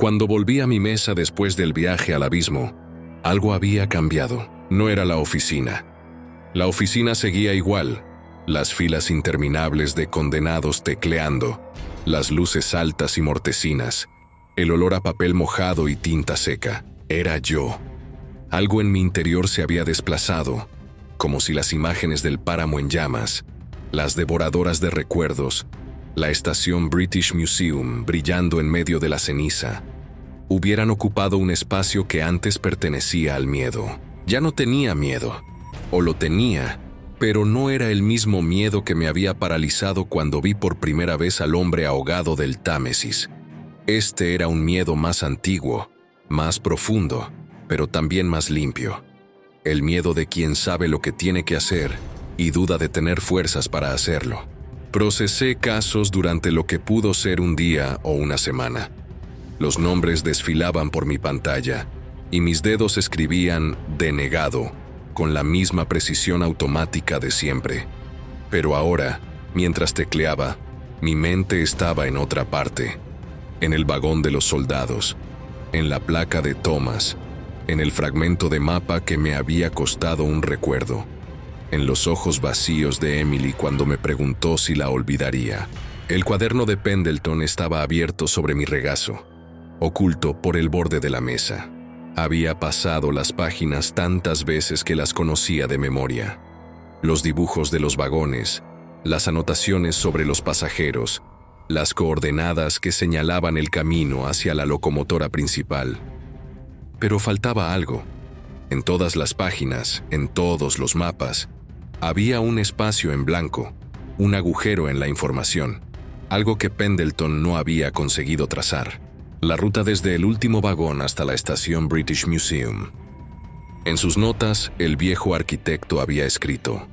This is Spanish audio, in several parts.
Cuando volví a mi mesa después del viaje al abismo, algo había cambiado. No era la oficina. La oficina seguía igual, las filas interminables de condenados tecleando, las luces altas y mortecinas, el olor a papel mojado y tinta seca. Era yo. Algo en mi interior se había desplazado, como si las imágenes del páramo en llamas, las devoradoras de recuerdos, la estación British Museum brillando en medio de la ceniza, hubieran ocupado un espacio que antes pertenecía al miedo. Ya no tenía miedo, o lo tenía, pero no era el mismo miedo que me había paralizado cuando vi por primera vez al hombre ahogado del Támesis. Este era un miedo más antiguo, más profundo, pero también más limpio. El miedo de quien sabe lo que tiene que hacer y duda de tener fuerzas para hacerlo. Procesé casos durante lo que pudo ser un día o una semana. Los nombres desfilaban por mi pantalla y mis dedos escribían denegado con la misma precisión automática de siempre. Pero ahora, mientras tecleaba, mi mente estaba en otra parte, en el vagón de los soldados, en la placa de Thomas, en el fragmento de mapa que me había costado un recuerdo, en los ojos vacíos de Emily cuando me preguntó si la olvidaría. El cuaderno de Pendleton estaba abierto sobre mi regazo, oculto por el borde de la mesa. Había pasado las páginas tantas veces que las conocía de memoria. Los dibujos de los vagones, las anotaciones sobre los pasajeros, las coordenadas que señalaban el camino hacia la locomotora principal. Pero faltaba algo. En todas las páginas, en todos los mapas, había un espacio en blanco, un agujero en la información, algo que Pendleton no había conseguido trazar. La ruta desde el último vagón hasta la estación British Museum. En sus notas, el viejo arquitecto había escrito: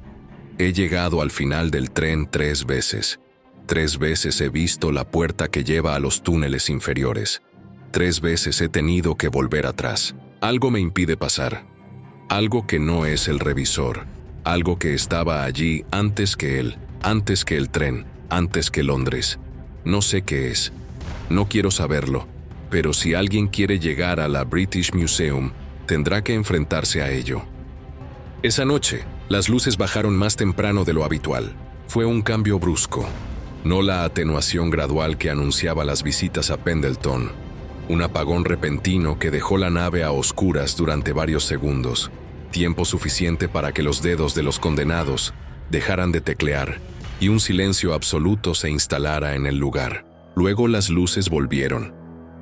«He llegado al final del tren 3 veces. 3 veces he visto la puerta que lleva a los túneles inferiores. 3 veces he tenido que volver atrás. Algo me impide pasar. Algo que no es el revisor. Algo que estaba allí antes que él, antes que el tren, antes que Londres. No sé qué es. No quiero saberlo. Pero si alguien quiere llegar a la British Museum, tendrá que enfrentarse a ello». Esa noche, las luces bajaron más temprano de lo habitual. Fue un cambio brusco, no la atenuación gradual que anunciaba las visitas a Pendleton. Un apagón repentino que dejó la nave a oscuras durante varios segundos, tiempo suficiente para que los dedos de los condenados dejaran de teclear y un silencio absoluto se instalara en el lugar. Luego las luces volvieron,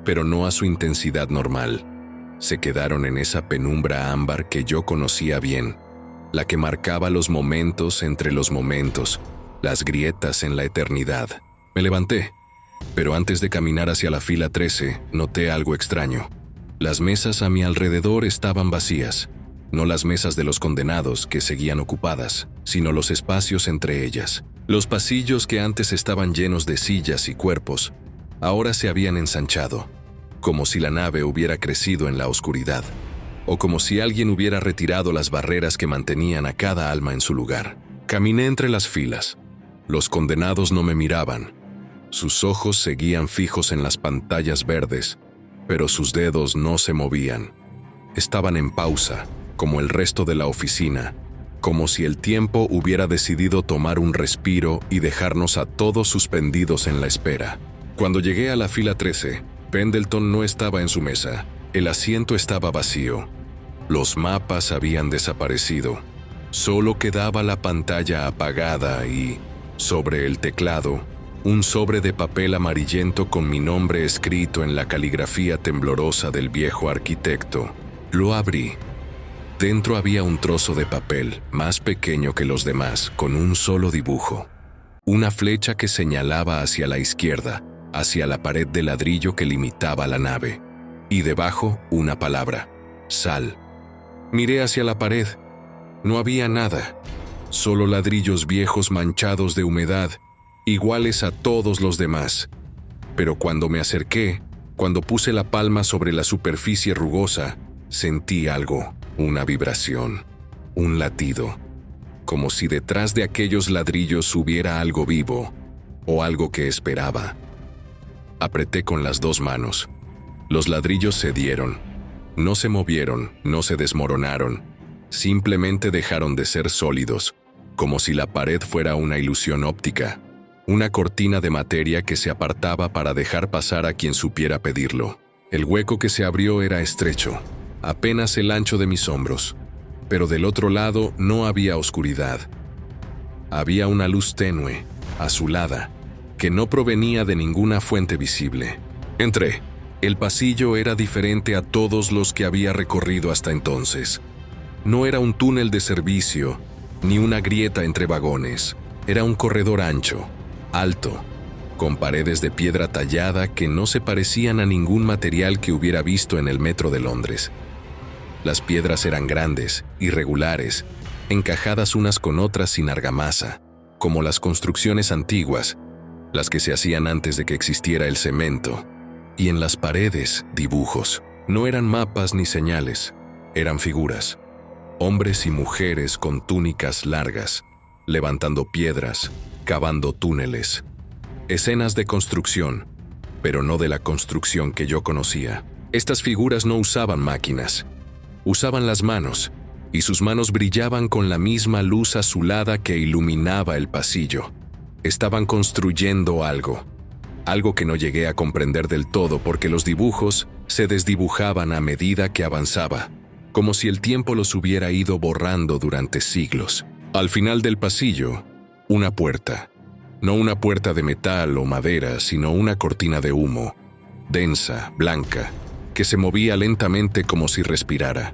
pero no a su intensidad normal. Se quedaron en esa penumbra ámbar que yo conocía bien, la que marcaba los momentos entre los momentos, las grietas en la eternidad. Me levanté, pero antes de caminar hacia la fila 13, noté algo extraño. Las mesas a mi alrededor estaban vacías, no las mesas de los condenados que seguían ocupadas, sino los espacios entre ellas. Los pasillos que antes estaban llenos de sillas y cuerpos, ahora se habían ensanchado, como si la nave hubiera crecido en la oscuridad, o como si alguien hubiera retirado las barreras que mantenían a cada alma en su lugar. Caminé entre las filas. Los condenados no me miraban. Sus ojos seguían fijos en las pantallas verdes, pero sus dedos no se movían. Estaban en pausa, como el resto de la oficina, como si el tiempo hubiera decidido tomar un respiro y dejarnos a todos suspendidos en la espera. Cuando llegué a la fila 13, Pendleton no estaba en su mesa. El asiento estaba vacío. Los mapas habían desaparecido. Solo quedaba la pantalla apagada y, sobre el teclado, un sobre de papel amarillento con mi nombre escrito en la caligrafía temblorosa del viejo arquitecto. Lo abrí. Dentro había un trozo de papel, más pequeño que los demás, con un solo dibujo. Una flecha que señalaba hacia la izquierda, hacia la pared de ladrillo que limitaba la nave. Y debajo, una palabra: sal. Miré hacia la pared. No había nada. Solo ladrillos viejos manchados de humedad, iguales a todos los demás. Pero cuando me acerqué, cuando puse la palma sobre la superficie rugosa, sentí algo, una vibración, un latido, como si detrás de aquellos ladrillos hubiera algo vivo, o algo que esperaba. Apreté con las 2 manos. Los ladrillos cedieron. No se movieron, no se desmoronaron. Simplemente dejaron de ser sólidos, como si la pared fuera una ilusión óptica, una cortina de materia que se apartaba para dejar pasar a quien supiera pedirlo. El hueco que se abrió era estrecho, apenas el ancho de mis hombros, pero del otro lado no había oscuridad. Había una luz tenue, azulada, que no provenía de ninguna fuente visible. Entré. El pasillo era diferente a todos los que había recorrido hasta entonces. No era un túnel de servicio, ni una grieta entre vagones. Era un corredor ancho, alto, con paredes de piedra tallada que no se parecían a ningún material que hubiera visto en el metro de Londres. Las piedras eran grandes, irregulares, encajadas unas con otras sin argamasa, como las construcciones antiguas, las que se hacían antes de que existiera el cemento. Y en las paredes, dibujos. No eran mapas ni señales, eran figuras. Hombres y mujeres con túnicas largas, levantando piedras, cavando túneles. Escenas de construcción, pero no de la construcción que yo conocía. Estas figuras no usaban máquinas, usaban las manos, y sus manos brillaban con la misma luz azulada que iluminaba el pasillo. Estaban construyendo algo que no llegué a comprender del todo porque los dibujos se desdibujaban a medida que avanzaba, como si el tiempo los hubiera ido borrando durante siglos. Al final del pasillo, una puerta. No una puerta de metal o madera, sino una cortina de humo, densa, blanca, que se movía lentamente como si respirara.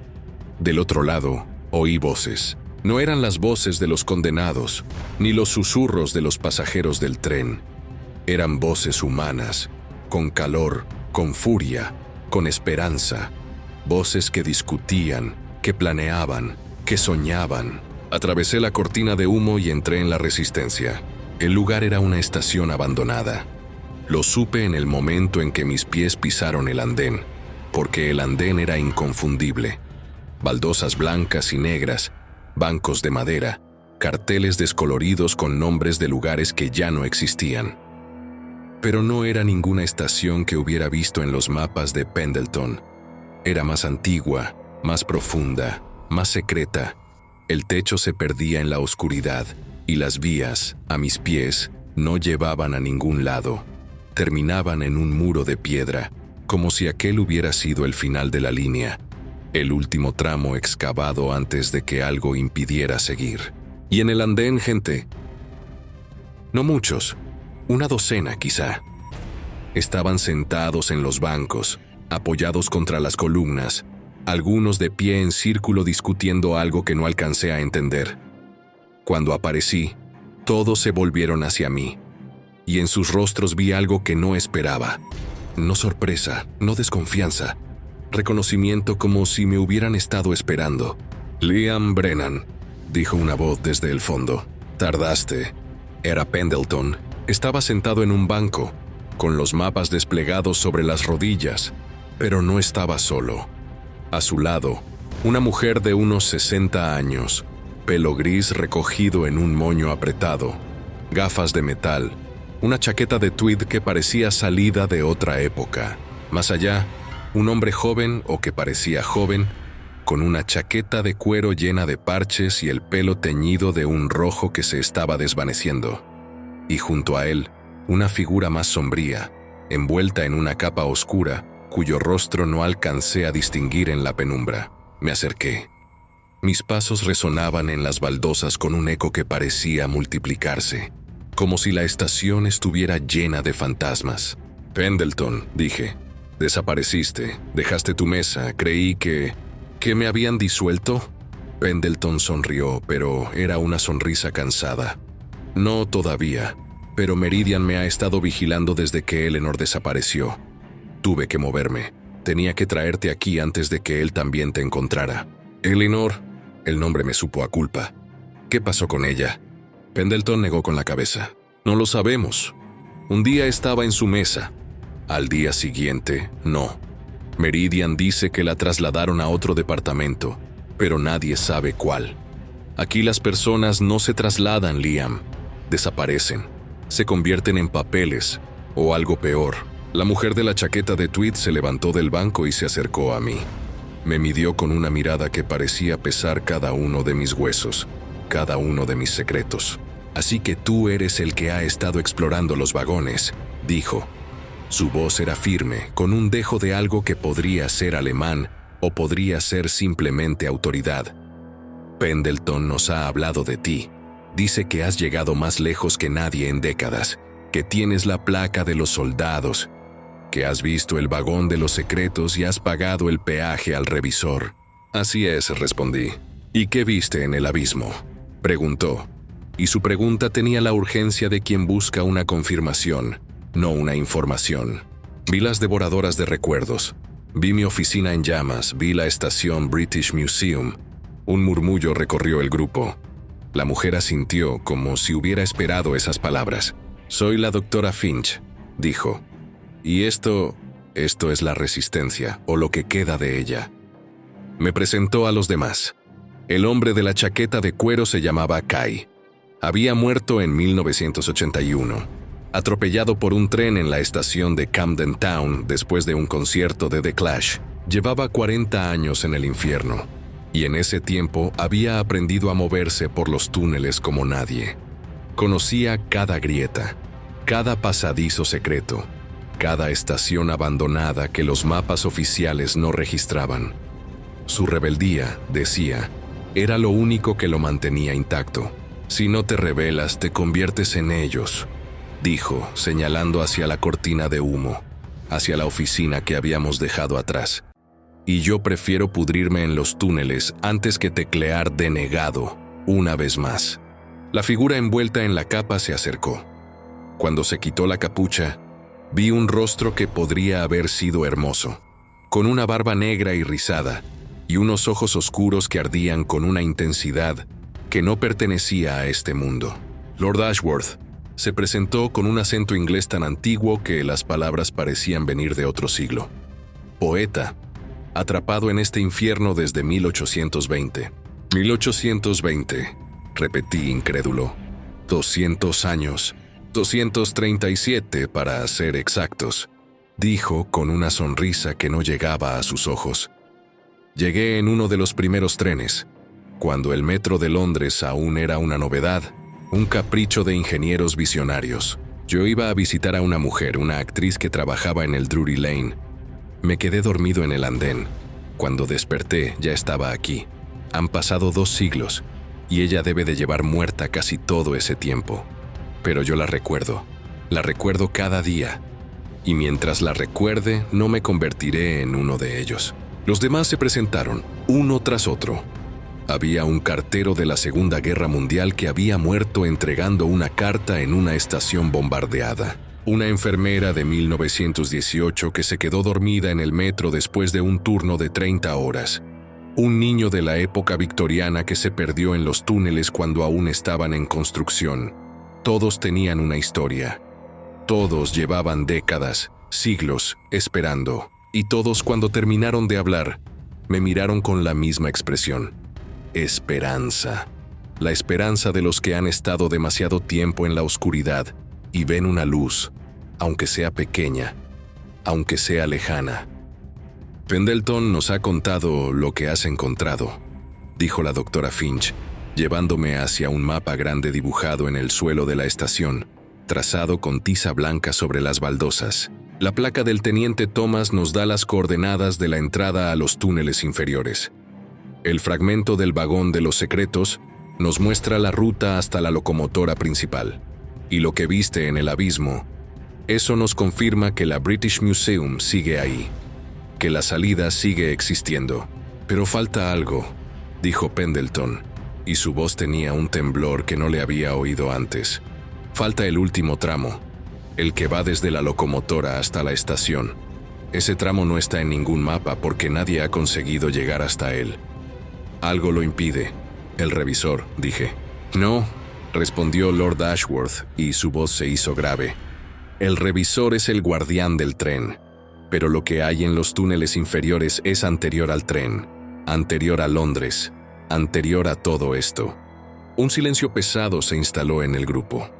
Del otro lado, oí voces. No eran las voces de los condenados, ni los susurros de los pasajeros del tren. Eran voces humanas, con calor, con furia, con esperanza. Voces que discutían, que planeaban, que soñaban. Atravesé la cortina de humo y entré en la Resistencia. El lugar era una estación abandonada. Lo supe en el momento en que mis pies pisaron el andén, porque el andén era inconfundible. Baldosas blancas y negras, bancos de madera, carteles descoloridos con nombres de lugares que ya no existían. Pero no era ninguna estación que hubiera visto en los mapas de Pendleton. Era más antigua, más profunda, más secreta. El techo se perdía en la oscuridad y las vías, a mis pies, no llevaban a ningún lado. Terminaban en un muro de piedra, como si aquel hubiera sido el final de la línea, el último tramo excavado antes de que algo impidiera seguir. Y en el andén, gente. No muchos, una docena quizá. Estaban sentados en los bancos, apoyados contra las columnas, algunos de pie en círculo discutiendo algo que no alcancé a entender. Cuando aparecí, todos se volvieron hacia mí, y en sus rostros vi algo que no esperaba. No sorpresa, no desconfianza, reconocimiento como si me hubieran estado esperando. «Liam Brennan», dijo una voz desde el fondo. «Tardaste». Era Pendleton. Estaba sentado en un banco, con los mapas desplegados sobre las rodillas, pero no estaba solo. A su lado, una mujer de unos 60 años, pelo gris recogido en un moño apretado, gafas de metal, una chaqueta de tweed que parecía salida de otra época. Más allá, un hombre joven o que parecía joven, con una chaqueta de cuero llena de parches y el pelo teñido de un rojo que se estaba desvaneciendo. Y junto a él, una figura más sombría, envuelta en una capa oscura, cuyo rostro no alcancé a distinguir en la penumbra. Me acerqué. Mis pasos resonaban en las baldosas con un eco que parecía multiplicarse, como si la estación estuviera llena de fantasmas. «Pendleton», dije, «desapareciste, dejaste tu mesa, creí que me habían disuelto». Pendleton sonrió, pero era una sonrisa cansada. «No todavía, pero Meridian me ha estado vigilando desde que Eleanor desapareció. Tuve que moverme. Tenía que traerte aquí antes de que él también te encontrara». «Eleanor», el nombre me supo a culpa. «¿Qué pasó con ella?» Pendleton negó con la cabeza. «No lo sabemos. Un día estaba en su mesa. Al día siguiente, no. Meridian dice que la trasladaron a otro departamento, pero nadie sabe cuál. Aquí las personas no se trasladan, Liam. Desaparecen. Se convierten en papeles, o algo peor, La mujer de la chaqueta de tweed se levantó del banco y se acercó a mí. Me midió con una mirada que parecía pesar cada uno de mis huesos, cada uno de mis secretos. «Así que tú eres el que ha estado explorando los vagones», dijo. Su voz era firme, con un dejo de algo que podría ser alemán o podría ser simplemente autoridad. «Pendleton nos ha hablado de ti. Dice que has llegado más lejos que nadie en décadas, que tienes la placa de los soldados, que has visto el vagón de los secretos y has pagado el peaje al revisor». «Así es», respondí. «¿Y qué viste en el abismo?», preguntó. Y su pregunta tenía la urgencia de quien busca una confirmación, no una información. Vi las devoradoras de recuerdos. Vi mi oficina en llamas, vi la estación British Museum. Un murmullo recorrió el grupo. La mujer asintió como si hubiera esperado esas palabras. «Soy la doctora Finch», dijo. «Y esto es la resistencia, o lo que queda de ella». Me presentó a los demás. El hombre de la chaqueta de cuero se llamaba Kai. Había muerto en 1981, atropellado por un tren en la estación de Camden Town después de un concierto de The Clash. Llevaba 40 años en el infierno, y en ese tiempo había aprendido a moverse por los túneles como nadie. Conocía cada grieta, cada pasadizo secreto, cada estación abandonada que los mapas oficiales no registraban. Su rebeldía, decía, era lo único que lo mantenía intacto. «Si no te rebelas, te conviertes en ellos», dijo, señalando hacia la cortina de humo, hacia la oficina que habíamos dejado atrás. «Y yo prefiero pudrirme en los túneles antes que teclear denegado una vez más». La figura envuelta en la capa se acercó. Cuando se quitó la capucha, vi un rostro que podría haber sido hermoso, con una barba negra y rizada, y unos ojos oscuros que ardían con una intensidad que no pertenecía a este mundo. Lord Ashworth se presentó con un acento inglés tan antiguo que las palabras parecían venir de otro siglo. «Poeta, atrapado en este infierno desde 1820. 1820, repetí incrédulo. 200 años. 237 para ser exactos», dijo con una sonrisa que no llegaba a sus ojos. «Llegué en uno de los primeros trenes, cuando el metro de Londres aún era una novedad, un capricho de ingenieros visionarios. Yo iba a visitar a una mujer, una actriz que trabajaba en el Drury Lane. Me quedé dormido en el andén. Cuando desperté, ya estaba aquí. Han pasado 2 siglos, y ella debe de llevar muerta casi todo ese tiempo. Pero yo la recuerdo cada día, y mientras la recuerde, no me convertiré en uno de ellos». Los demás se presentaron, uno tras otro. Había un cartero de la Segunda Guerra Mundial que había muerto entregando una carta en una estación bombardeada. Una enfermera de 1918 que se quedó dormida en el metro después de un turno de 30 horas. Un niño de la época victoriana que se perdió en los túneles cuando aún estaban en construcción. Todos tenían una historia. Todos llevaban décadas, siglos, esperando. Y todos, cuando terminaron de hablar, me miraron con la misma expresión. Esperanza. La esperanza de los que han estado demasiado tiempo en la oscuridad y ven una luz, aunque sea pequeña, aunque sea lejana. «Pendleton nos ha contado lo que has encontrado», dijo la doctora Finch, llevándome hacia un mapa grande dibujado en el suelo de la estación, trazado con tiza blanca sobre las baldosas. La placa del teniente Thomas nos da las coordenadas de la entrada a los túneles inferiores. El fragmento del vagón de los secretos nos muestra la ruta hasta la locomotora principal. Y lo que viste en el abismo, eso nos confirma que la British Museum sigue ahí, que la salida sigue existiendo. «Pero falta algo», dijo Pendleton, y su voz tenía un temblor que no le había oído antes. «Falta el último tramo, el que va desde la locomotora hasta la estación. Ese tramo no está en ningún mapa porque nadie ha conseguido llegar hasta él». «Algo lo impide». «El revisor», dije. «No», respondió Lord Ashworth, y su voz se hizo grave. «El revisor es el guardián del tren, pero lo que hay en los túneles inferiores es anterior al tren, anterior a Londres, anterior a todo esto». Un silencio pesado se instaló en el grupo.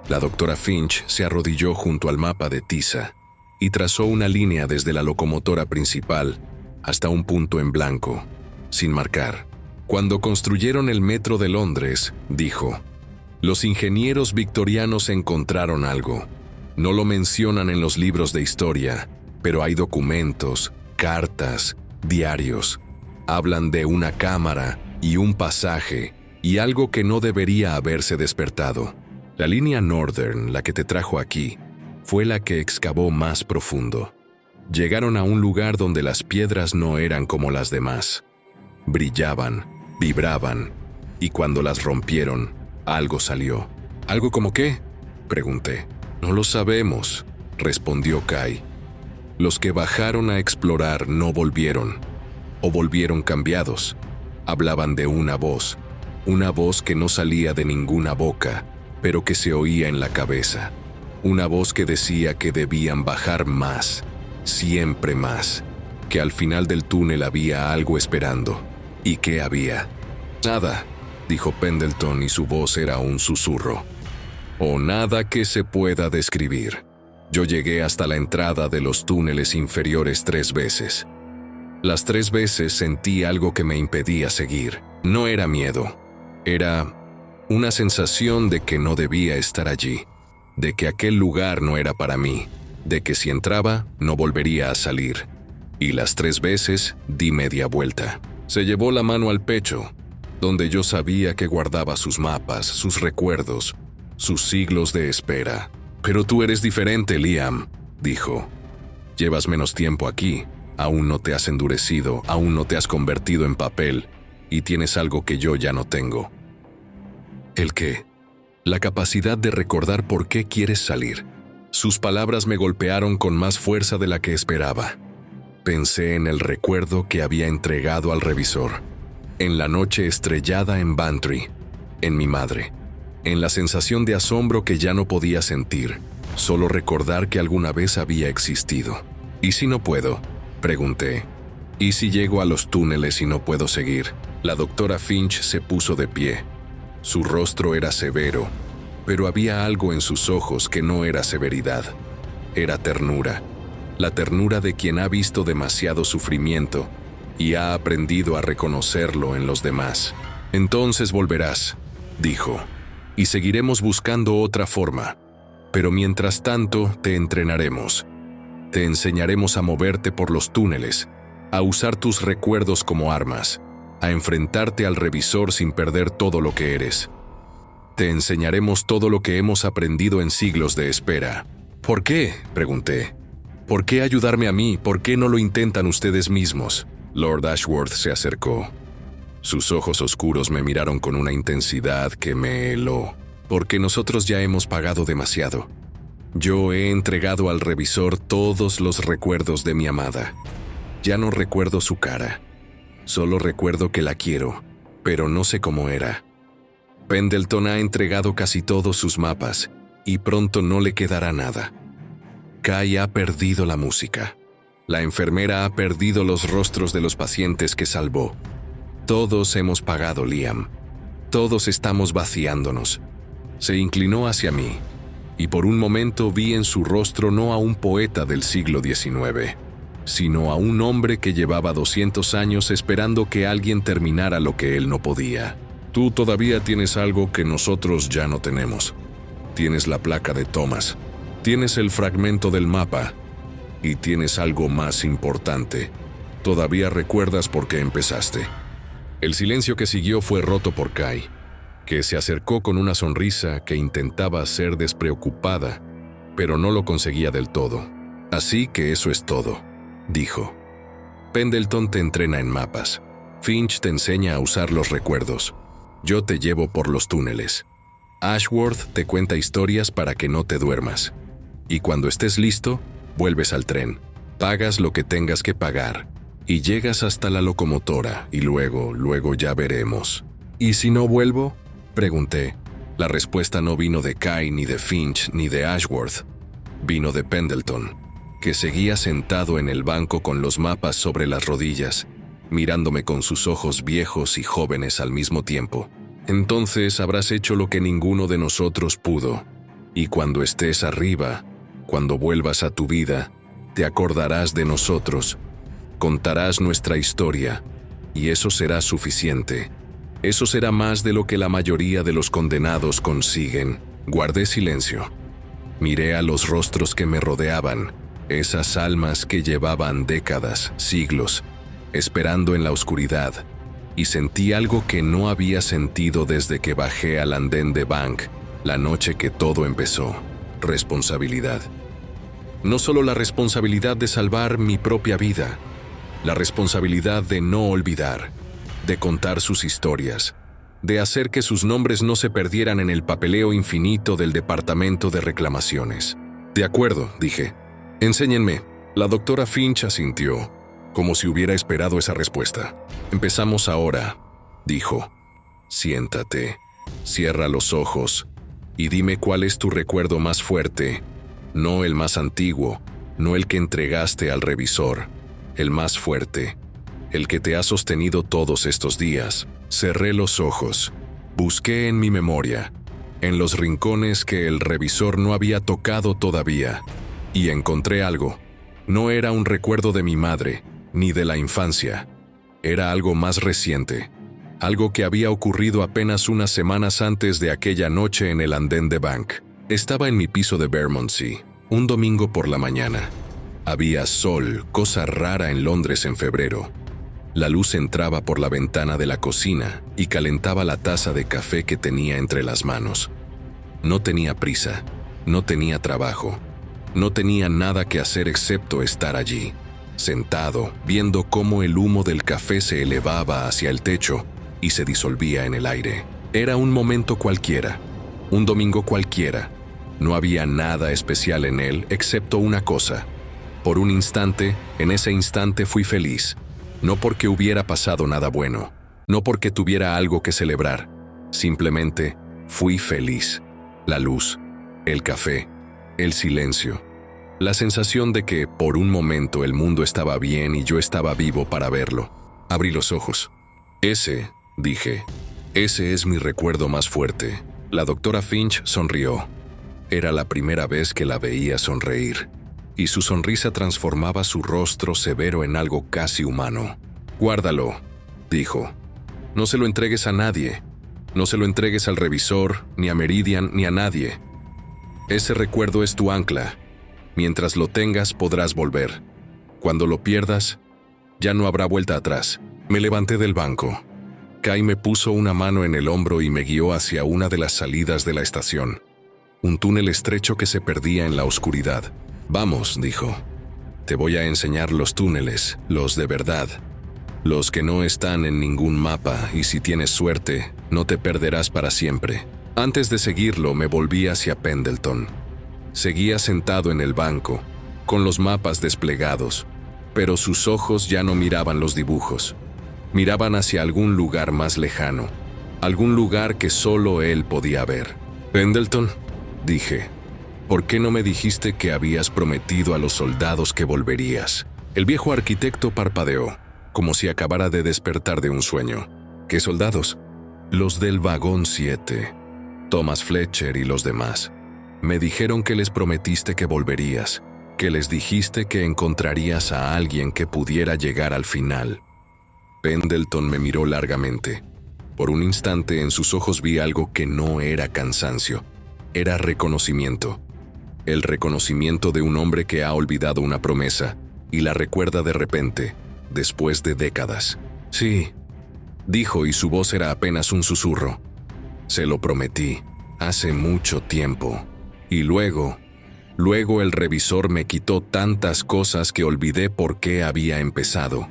La doctora Finch se arrodilló junto al mapa de tiza. y trazó una línea desde la locomotora principal hasta un punto en blanco, sin marcar. Cuando construyeron el metro de Londres, dijo, los ingenieros victorianos encontraron algo. No lo mencionan en los libros de historia, pero hay documentos, cartas, diarios. Hablan de una cámara y un pasaje y algo que no debería haberse despertado. La línea Northern, la que te trajo aquí, fue la que excavó más profundo. Llegaron a un lugar donde las piedras no eran como las demás. Brillaban, vibraban, y cuando las rompieron, algo salió. ¿Algo como qué?, pregunté. No lo sabemos, respondió Kai. Los que bajaron a explorar no volvieron, o volvieron cambiados. Hablaban de una voz que no salía de ninguna boca, pero que se oía en la cabeza. Una voz que decía que debían bajar más, siempre más, que al final del túnel había algo esperando. ¿Y qué había? Nada, dijo Pendleton y su voz era un susurro. O nada que se pueda describir. Yo llegué hasta la entrada de los túneles inferiores 3 veces. Las 3 veces sentí algo que me impedía seguir. No era miedo, era una sensación de que no debía estar allí, de que aquel lugar no era para mí, de que si entraba no volvería a salir. Y las 3 veces di media vuelta. Se llevó la mano al pecho, donde yo sabía que guardaba sus mapas, sus recuerdos, sus siglos de espera. Pero tú eres diferente, Liam, dijo. Llevas menos tiempo aquí, aún no te has endurecido, aún no te has convertido en papel, y tienes algo que yo ya no tengo. ¿El qué? La capacidad de recordar por qué quieres salir. Sus palabras me golpearon con más fuerza de la que esperaba. Pensé en el recuerdo que había entregado al revisor, en la noche estrellada en Bantry, en mi madre, en la sensación de asombro que ya no podía sentir, solo recordar que alguna vez había existido. ¿Y si no puedo?, pregunté. ¿Y si llego a los túneles y no puedo seguir? La doctora Finch se puso de pie. Su rostro era severo, pero había algo en sus ojos que no era severidad. Era ternura. La ternura de quien ha visto demasiado sufrimiento y ha aprendido a reconocerlo en los demás. Entonces volverás, dijo, y seguiremos buscando otra forma. Pero mientras tanto te entrenaremos. Te enseñaremos a moverte por los túneles, a usar tus recuerdos como armas, a enfrentarte al revisor sin perder todo lo que eres. Te enseñaremos todo lo que hemos aprendido en siglos de espera. ¿Por qué?, pregunté. ¿Por qué ayudarme a mí? ¿Por qué no lo intentan ustedes mismos? Lord Ashworth se acercó. Sus ojos oscuros me miraron con una intensidad que me heló. Porque nosotros ya hemos pagado demasiado. Yo he entregado al revisor todos los recuerdos de mi amada. Ya no recuerdo su cara. Solo recuerdo que la quiero, pero no sé cómo era. Pendleton ha entregado casi todos sus mapas, y pronto no le quedará nada. Kai ha perdido la música. La enfermera ha perdido los rostros de los pacientes que salvó. Todos hemos pagado, Liam. Todos estamos vaciándonos. Se inclinó hacia mí, y por un momento vi en su rostro no a un poeta del siglo XIX, sino a un hombre que llevaba 200 años esperando que alguien terminara lo que él no podía. Tú todavía tienes algo que nosotros ya no tenemos. Tienes la placa de Thomas, tienes el fragmento del mapa, y tienes algo más importante. Todavía recuerdas por qué empezaste. El silencio que siguió fue roto por Kai, que se acercó con una sonrisa que intentaba ser despreocupada, pero no lo conseguía del todo. Así que eso es todo, dijo. Pendleton te entrena en mapas. Finch te enseña a usar los recuerdos. Yo te llevo por los túneles. Ashworth te cuenta historias para que no te duermas. Y cuando estés listo, vuelves al tren. Pagas lo que tengas que pagar. Y llegas hasta la locomotora y luego ya veremos. ¿Y si no vuelvo?, pregunté. La respuesta no vino de Kai, ni de Finch, ni de Ashworth. Vino de Pendleton, que seguía sentado en el banco con los mapas sobre las rodillas, mirándome con sus ojos viejos y jóvenes al mismo tiempo. Entonces habrás hecho lo que ninguno de nosotros pudo. Y cuando estés arriba, cuando vuelvas a tu vida, te acordarás de nosotros, contarás nuestra historia, y eso será suficiente. Eso será más de lo que la mayoría de los condenados consiguen. Guardé silencio. Miré a los rostros que me rodeaban, esas almas que llevaban décadas, siglos, esperando en la oscuridad, y sentí algo que no había sentido desde que bajé al andén de Bank, la noche que todo empezó. Responsabilidad. No solo la responsabilidad de salvar mi propia vida, la responsabilidad de no olvidar, de contar sus historias, de hacer que sus nombres no se perdieran en el papeleo infinito del Departamento de Reclamaciones. De acuerdo, dije. Enséñenme. La doctora Finch asintió, como si hubiera esperado esa respuesta. Empezamos ahora, dijo. Siéntate, cierra los ojos y dime cuál es tu recuerdo más fuerte, no el más antiguo, no el que entregaste al revisor, el más fuerte, el que te ha sostenido todos estos días. Cerré los ojos, busqué en mi memoria, en los rincones que el revisor no había tocado todavía, y encontré algo. No era un recuerdo de mi madre, ni de la infancia. Era algo más reciente, algo que había ocurrido apenas unas semanas antes de aquella noche en el andén de Bank. Estaba en mi piso de Bermondsey, un domingo por la mañana. Había sol, cosa rara en Londres en febrero. La luz entraba por la ventana de la cocina y calentaba la taza de café que tenía entre las manos. No tenía prisa, no tenía trabajo, no tenía nada que hacer excepto estar allí, sentado, viendo cómo el humo del café se elevaba hacia el techo y se disolvía en el aire. Era un momento cualquiera, un domingo cualquiera. No había nada especial en él excepto una cosa. Por un instante, en ese instante fui feliz. No porque hubiera pasado nada bueno, no porque tuviera algo que celebrar. Simplemente fui feliz. La luz, el café, el silencio. La sensación de que, por un momento, el mundo estaba bien y yo estaba vivo para verlo. Abrí los ojos. Ese, dije, ese es mi recuerdo más fuerte. La doctora Finch sonrió. Era la primera vez que la veía sonreír, y su sonrisa transformaba su rostro severo en algo casi humano. Guárdalo, dijo. No se lo entregues a nadie. No se lo entregues al revisor, ni a Meridian, ni a nadie. Ese recuerdo es tu ancla. Mientras lo tengas, podrás volver. Cuando lo pierdas, ya no habrá vuelta atrás. Me levanté del banco. Kai me puso una mano en el hombro y me guió hacia una de las salidas de la estación. Un túnel estrecho que se perdía en la oscuridad. Vamos, dijo. Te voy a enseñar los túneles, los de verdad. Los que no están en ningún mapa y si tienes suerte, no te perderás para siempre. Antes de seguirlo, me volví hacia Pendleton. Seguía sentado en el banco, con los mapas desplegados, pero sus ojos ya no miraban los dibujos. Miraban hacia algún lugar más lejano, algún lugar que solo él podía ver. Pendleton, dije. ¿Por qué no me dijiste que habías prometido a los soldados que volverías? El viejo arquitecto parpadeó, como si acabara de despertar de un sueño. ¿Qué soldados? Los del vagón 7. Thomas Fletcher y los demás. Me dijeron que les prometiste que volverías, que les dijiste que encontrarías a alguien que pudiera llegar al final. Pendleton me miró largamente. Por un instante en sus ojos vi algo que no era cansancio, era reconocimiento. El reconocimiento de un hombre que ha olvidado una promesa y la recuerda de repente, después de décadas. Sí, dijo y su voz era apenas un susurro. Se lo prometí, hace mucho tiempo. Y luego el revisor me quitó tantas cosas que olvidé por qué había empezado.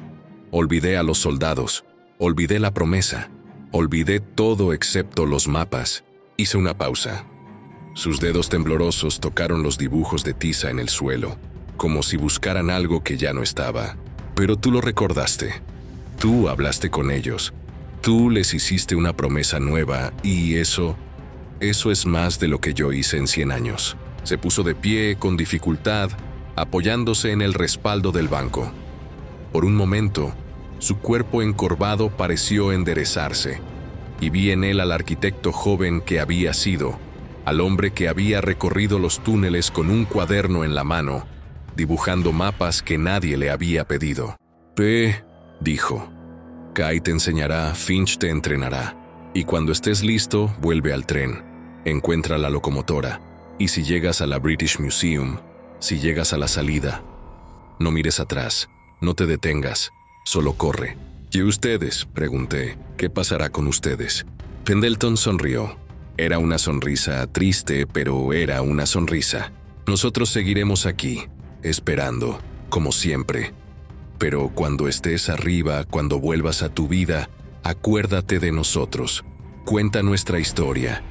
Olvidé a los soldados, olvidé la promesa, olvidé todo excepto los mapas. Hice una pausa. Sus dedos temblorosos tocaron los dibujos de tiza en el suelo, como si buscaran algo que ya no estaba. Pero tú lo recordaste. Tú hablaste con ellos. Tú les hiciste una promesa nueva y eso es más de lo que yo hice en 100 años. Se puso de pie con dificultad, apoyándose en el respaldo del banco. Por un momento, su cuerpo encorvado pareció enderezarse, y vi en él al arquitecto joven que había sido, al hombre que había recorrido los túneles con un cuaderno en la mano, dibujando mapas que nadie le había pedido. Ve, dijo. Kai te enseñará, Finch te entrenará. Y cuando estés listo, vuelve al tren. Encuentra la locomotora. Y si llegas a la British Museum, si llegas a la salida, no mires atrás, no te detengas, solo corre. ¿Y ustedes?, pregunté. ¿Qué pasará con ustedes? Pendleton sonrió. Era una sonrisa triste, pero era una sonrisa. Nosotros seguiremos aquí, esperando, como siempre. Pero cuando estés arriba, cuando vuelvas a tu vida, acuérdate de nosotros. Cuenta nuestra historia.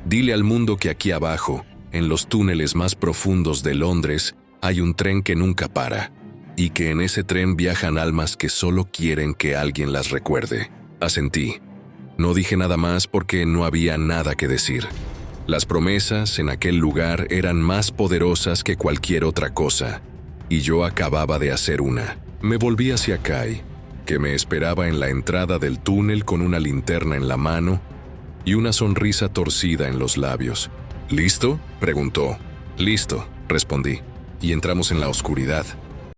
Dile al mundo que aquí abajo, en los túneles más profundos de Londres, hay un tren que nunca para, y que en ese tren viajan almas que solo quieren que alguien las recuerde. Asentí. No dije nada más porque no había nada que decir. Las promesas en aquel lugar eran más poderosas que cualquier otra cosa, y yo acababa de hacer una. Me volví hacia Kai, que me esperaba en la entrada del túnel con una linterna en la mano y una sonrisa torcida en los labios. ¿Listo?, preguntó. Listo, respondí, y entramos en la oscuridad.